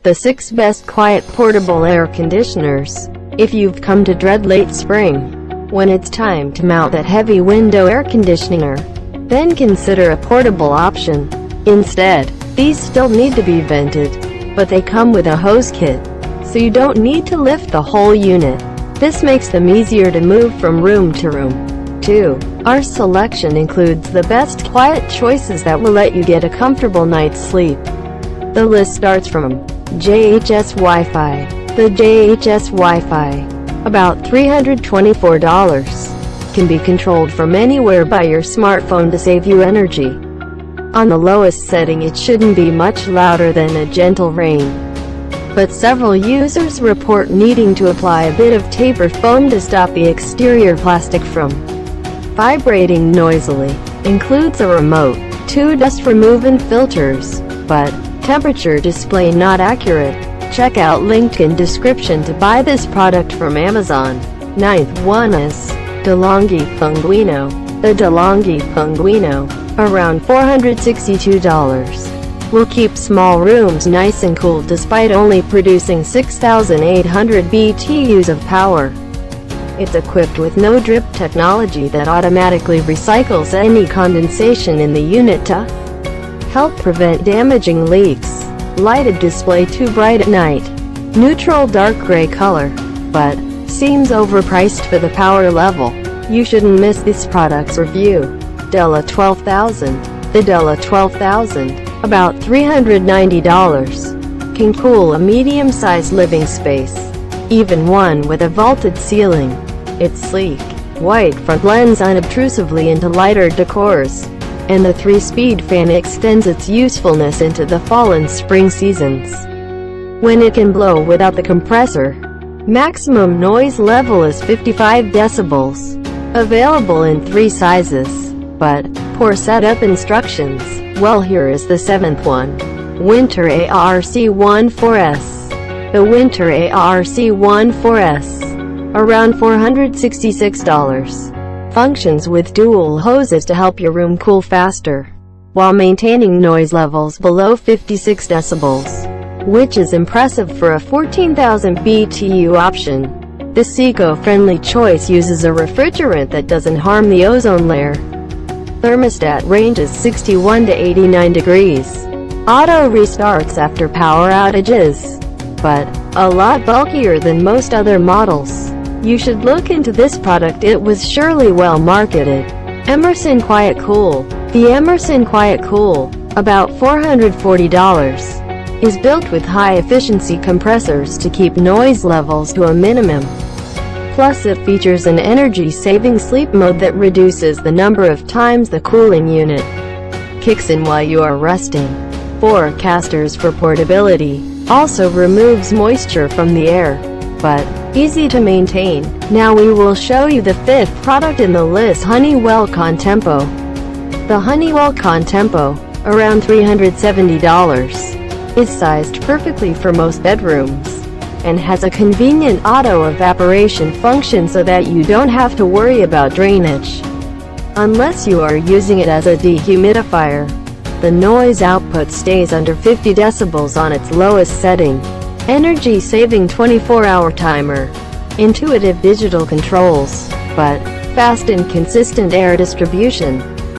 The 6 best quiet portable air conditioners. If you've come to dread late spring, when it's time to mount that heavy window air conditioner, then consider a portable option. Instead, these still need to be vented, but they come with a hose kit, so you don't need to lift the whole unit. This makes them easier to move from room to room. 2. Our selection includes the best quiet choices that will let you get a comfortable night's sleep. The list starts from JHS Wi-Fi. The JHS Wi-Fi, about $324, can be controlled from anywhere by your smartphone to save you energy. On the lowest setting, it shouldn't be much louder than a gentle rain, but several users report needing to apply a bit of taper foam to stop the exterior plastic from vibrating noisily. Includes a remote, 2 dust removing filters, but temperature display not accurate. Check out link in description to buy this product from Amazon. 9th one is DeLonghi Pinguino. The DeLonghi Pinguino, around $462, will keep small rooms nice and cool despite only producing 6,800 BTUs of power. It's equipped with no drip technology that automatically recycles any condensation in the unit to help prevent damaging leaks. Lighted display too bright at night. Neutral dark gray color, but seems overpriced for the power level. You shouldn't miss this product's review. Della 12000. The Della 12000, about $390, can cool a medium-sized living space, even one with a vaulted ceiling. Its sleek, white front blends unobtrusively into lighter decors, and the 3-speed fan extends its usefulness into the fall and spring seasons, when it can blow without the compressor. Maximum noise level is 55 decibels. Available in 3 sizes, but poor setup instructions. Well, here is the 7th one. Winter ARC14S. The Winter ARC14S, around $466. Functions with dual hoses to help your room cool faster, while maintaining noise levels below 56 decibels, which is impressive for a 14,000 BTU option. This eco-friendly choice uses a refrigerant that doesn't harm the ozone layer. Thermostat ranges 61 to 89 degrees. Auto restarts after power outages, but a lot bulkier than most other models. You should look into this product, it was surely well marketed. Emerson Quiet Cool. The Emerson Quiet Cool, about $440, is built with high-efficiency compressors to keep noise levels to a minimum. Plus it features an energy-saving sleep mode that reduces the number of times the cooling unit kicks in while you are resting. 4 casters for portability. Also removes moisture from the air, but easy to maintain. Now we will show you the 5th product in the list, Honeywell Contempo. The Honeywell Contempo, around $370, is sized perfectly for most bedrooms, and has a convenient auto evaporation function so that you don't have to worry about drainage, unless you are using it as a dehumidifier. The noise output stays under 50 decibels on its lowest setting. Energy-saving 24-hour timer. Intuitive digital controls, but fast and consistent air distribution.